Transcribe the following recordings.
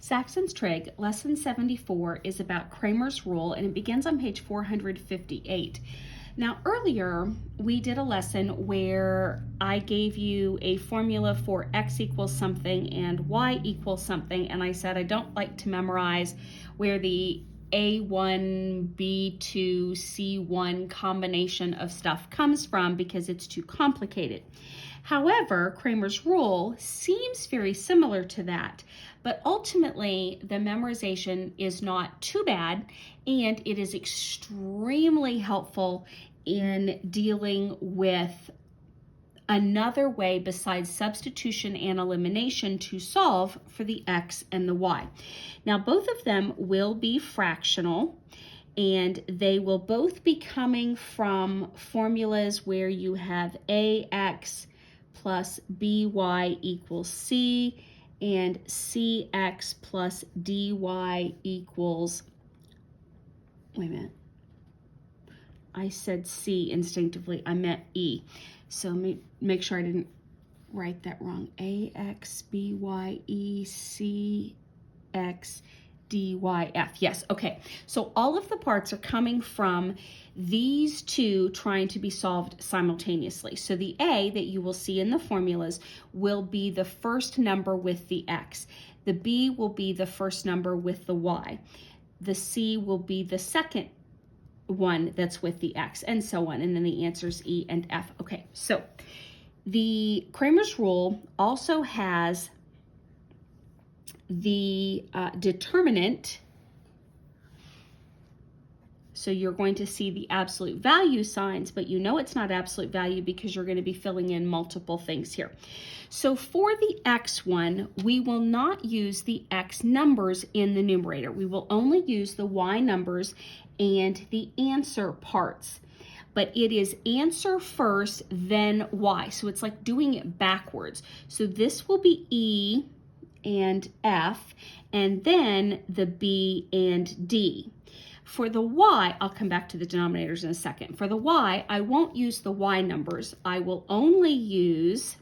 Saxon's Trig, lesson 74, is about Cramer's rule, and it begins on page 458. Now, earlier we did a lesson where I gave you a formula for x equals something and y equals something, and I said I don't like to memorize where the A1, B2, C1 combination of stuff comes from because it's too complicated. However, Cramer's rule seems very similar to that, but ultimately the memorization is not too bad, and it is extremely helpful in dealing with another way besides substitution and elimination to solve for the x and the y. Now, both of them will be fractional, and they will both be coming from formulas where you have ax plus by equals c and cx plus dy equals, wait a minute, I said c instinctively, I meant e. So let me make sure I didn't write that wrong. ax, by, e, c, x, dyf. Yes, okay. So all of the parts are coming from these two trying to be solved simultaneously. So the a that you will see in the formulas will be the first number with the x. The b will be the first number with the y. The c will be the second one that's with the x, and so on. And then the answers E and F. Okay, so the Cramer's rule also has the determinant. So you're going to see the absolute value signs, but you know it's not absolute value because you're going to be filling in multiple things here. So for the x one, we will not use the x numbers in the numerator. We will only use the y numbers and the answer parts. But it is answer first, then y. So it's like doing it backwards. So this will be E and F, and then the B and D. For the y, I'll come back to the denominators in a second. For the y, I won't use the y numbers. I will only use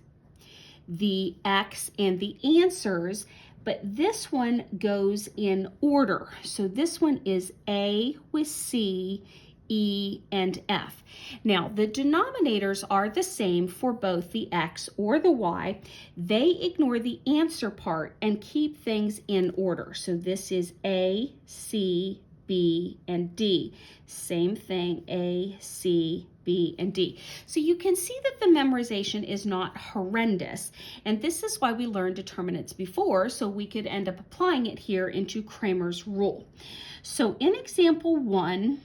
the x and the answers, but this one goes in order. So this one is A with C, E, and F. Now, the denominators are the same for both the x or the y. They ignore the answer part and keep things in order. So this is A, C, B, and D. Same thing, A, C, B, and D. So you can see that the memorization is not horrendous, and this is why we learned determinants before, so we could end up applying it here into Cramer's rule. So in example 1,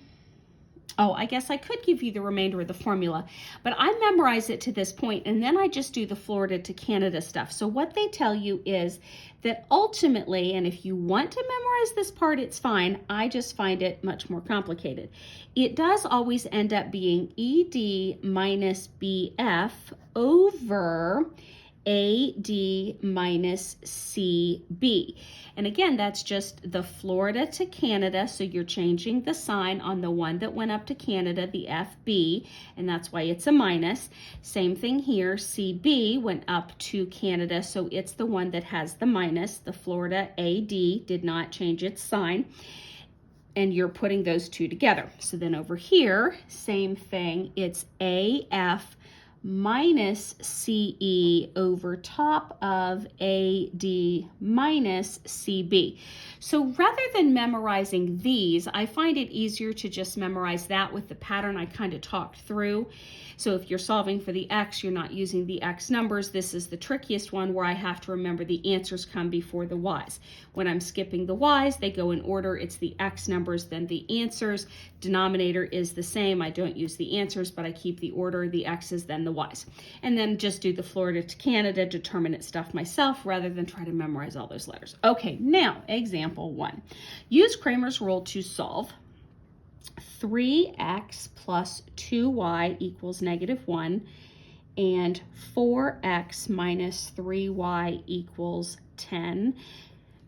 I guess I could give you the remainder of the formula, but I memorize it to this point, and then I just do the Florida to Canada stuff. So what they tell you is that ultimately, and if you want to memorize this part, it's fine. I just find it much more complicated. It does always end up being ED minus BF over AD minus CB. And again, that's just the Florida to Canada, so you're changing the sign on the one that went up to Canada, the FB, and that's why it's a minus. Same thing here, CB went up to Canada, so it's the one that has the minus. The Florida AD did not change its sign, and you're putting those two together. So then over here, same thing, it's AF minus CE over top of AD minus CB. So rather than memorizing these, I find it easier to just memorize that with the pattern I kind of talked through. So if you're solving for the x, you're not using the x numbers. This is the trickiest one where I have to remember the answers come before the y's. When I'm skipping the y's, they go in order. It's the x numbers, then the answers. Denominator is the same. I don't use the answers, but I keep the order, the x's, then the y's. And then just do the Florida to Canada determinant stuff myself rather than try to memorize all those letters. Okay, now example 1. Use Cramer's rule to solve 3x plus 2y equals -1 and 4x minus 3y equals 10.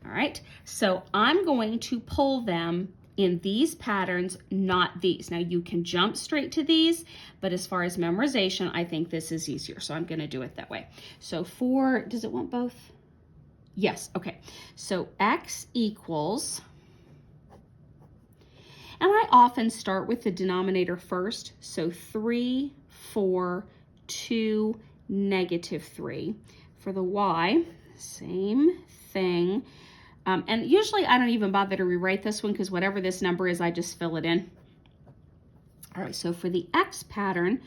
All right, so I'm going to pull them in these patterns, not these. Now you can jump straight to these, but as far as memorization, I think this is easier, so I'm going to do it that way. So 4, does it want both? Yes, okay. So x equals, and I often start with the denominator first. So 3, 4, 2, -3. For the y, same thing. And usually I don't even bother to rewrite this one because whatever this number is, I just fill it in. All right, so for the x pattern,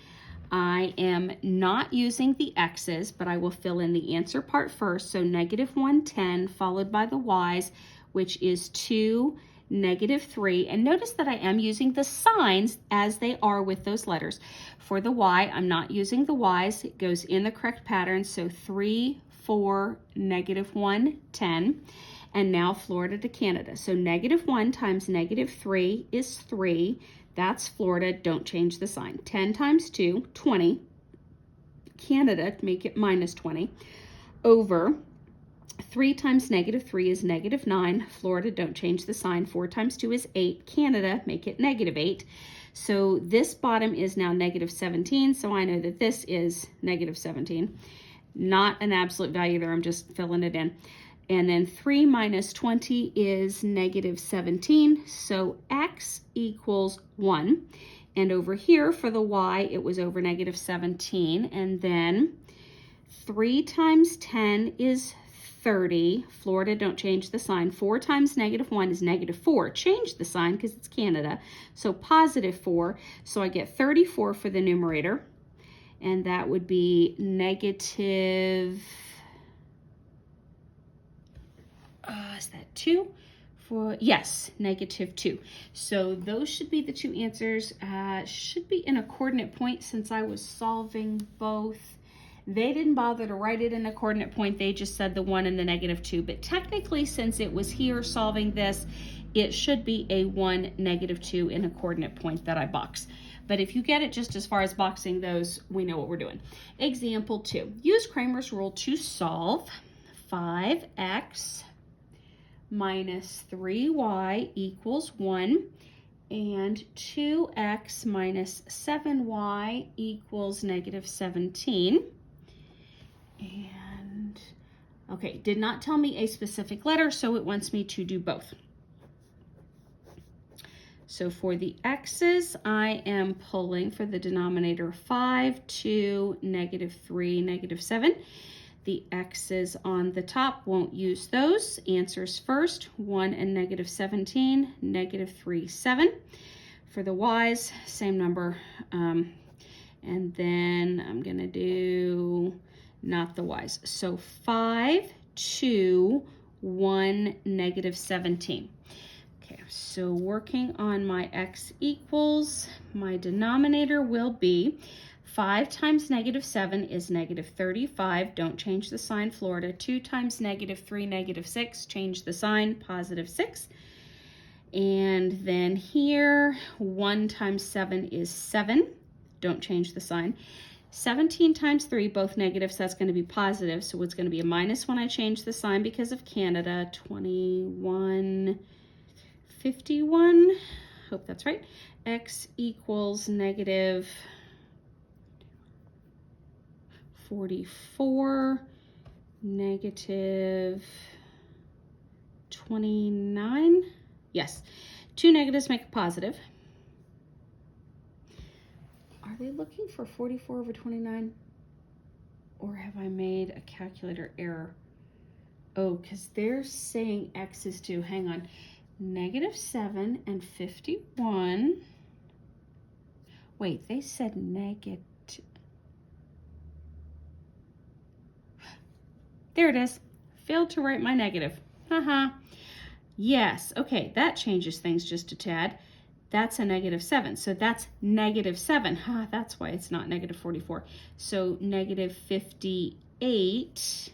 I am not using the x's, but I will fill in the answer part first. So -110 followed by the y's, which is 2, -3. And notice that I am using the signs as they are with those letters. For the y, I'm not using the y's. It goes in the correct pattern. So 3, 4, -1, 10. And now Florida to Canada. So -1 times -3 is 3. That's Florida. Don't change the sign. 10 times 2, 20. Canada, make it -20. Over 3 times -3 is -9. Florida, don't change the sign. 4 times 2 is 8. Canada, make it -8. So this bottom is now -17. So I know that this is -17. Not an absolute value there. I'm just filling it in. And then 3 minus 20 is -17. So x equals 1. And over here for the y, it was over -17. And then 3 times 10 is 30. Florida, don't change the sign. 4 times -1 is -4. Change the sign because it's Canada. So +4. So I get 34 for the numerator. And that would be negative... is that 2? Yes, -2. So those should be the two answers. Should be in a coordinate point since I was solving both. They didn't bother to write it in a coordinate point. They just said the 1 and the -2. But technically, since it was here solving this, it should be a 1, -2 in a coordinate point that I box. But if you get it just as far as boxing those, we know what we're doing. Example 2. Use Cramer's rule to solve 5x minus 3y equals 1 and 2x minus 7y equals -17. And okay, did not tell me a specific letter, so it wants me to do both. So for the x's, I am pulling for the denominator 5, 2, -3, -7. The x's on the top, won't use those. Answers first, 1 and -17, -3, 7. For the y's, same number. And then I'm gonna do not the y's. So 5, 2, 1, -17. Okay, so working on my x equals, my denominator will be 5 times -7 is -35. Don't change the sign, Florida. 2 times -3, -6. Change the sign, +6. And then here, 1 times 7 is 7. Don't change the sign. 17 times 3, both negatives, that's going to be positive. So it's going to be a minus when I change the sign because of Canada. 2151. Hope that's right. X equals -44, -29. Yes, 2 negatives make a positive. Are they looking for 44 over 29? Or have I made a calculator error? Oh, because they're saying x is 2. Hang on. -7 and 51. Wait, they said negative. There it is. Failed to write my negative. Haha. Yes, okay, that changes things just a tad. That's a -7, so that's -7. That's why it's not -44. So -58.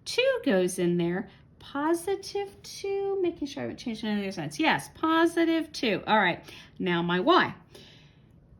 2 goes in there. +2, making sure I haven't changed any other signs. Yes, +2. All right, now my y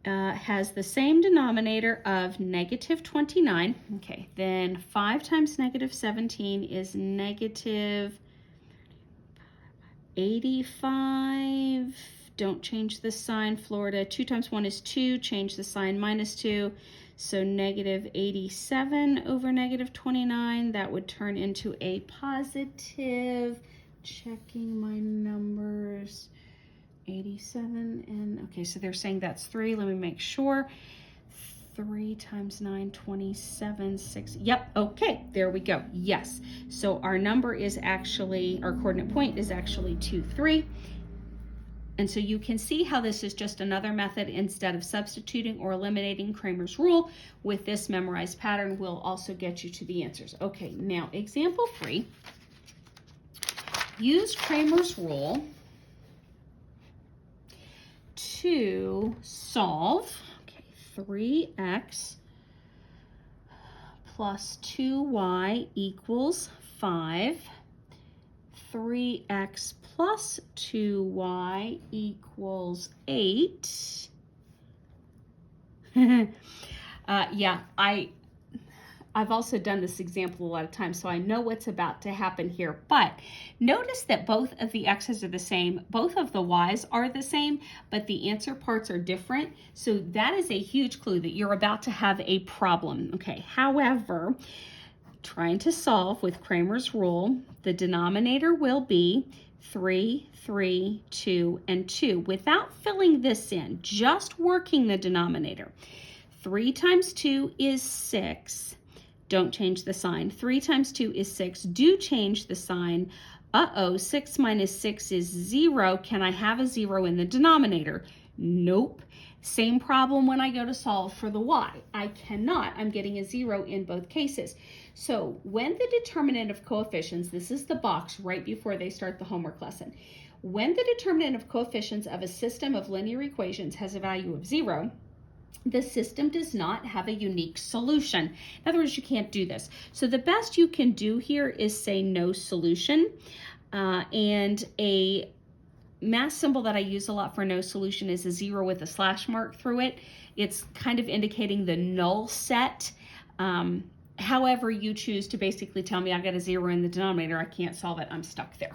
has the same denominator of -29. Okay, then 5 times -17 is -85. Don't change the sign, Florida. 2 times 1 is 2. Change the sign, -2. So negative 87 over negative 29, that would turn into a positive, checking my numbers, 87, and okay, so they're saying that's 3. Let me make sure. 3 times 9, 27, 6. Yep, okay, there we go. Yes, so our number is actually, our coordinate point is actually 2, 3. And so you can see how this is just another method. Instead of substituting or eliminating Cramer's rule, with this memorized pattern will also get you to the answers. Okay, now example 3. Use Cramer's rule to solve 3x plus 2y equals 5. 3x plus 2y equals 8. Yeah, I've also done this example a lot of times, so I know what's about to happen here. But notice that both of the x's are the same, both of the y's are the same, but the answer parts are different. So that is a huge clue that you're about to have a problem. Okay, however, trying to solve with Cramer's rule, the denominator will be 3, 3, 2, and 2. Without filling this in, just working the denominator. 3 times 2 is 6. Don't change the sign. 3 times 2 is 6. Do change the sign. Uh-oh, 6 minus 6 is 0. Can I have a 0 in the denominator? Nope. Same problem when I go to solve for the y. I cannot. I'm getting a 0 in both cases. So when the determinant of coefficients, this is the box right before they start the homework lesson. When the determinant of coefficients of a system of linear equations has a value of 0, the system does not have a unique solution. In other words, you can't do this. So the best you can do here is say no solution. And a math symbol that I use a lot for no solution is a 0 with a slash mark through it. It's kind of indicating the null set. However you choose to basically tell me I got a 0 in the denominator, I can't solve it, I'm stuck there.